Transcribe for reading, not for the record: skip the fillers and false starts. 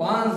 5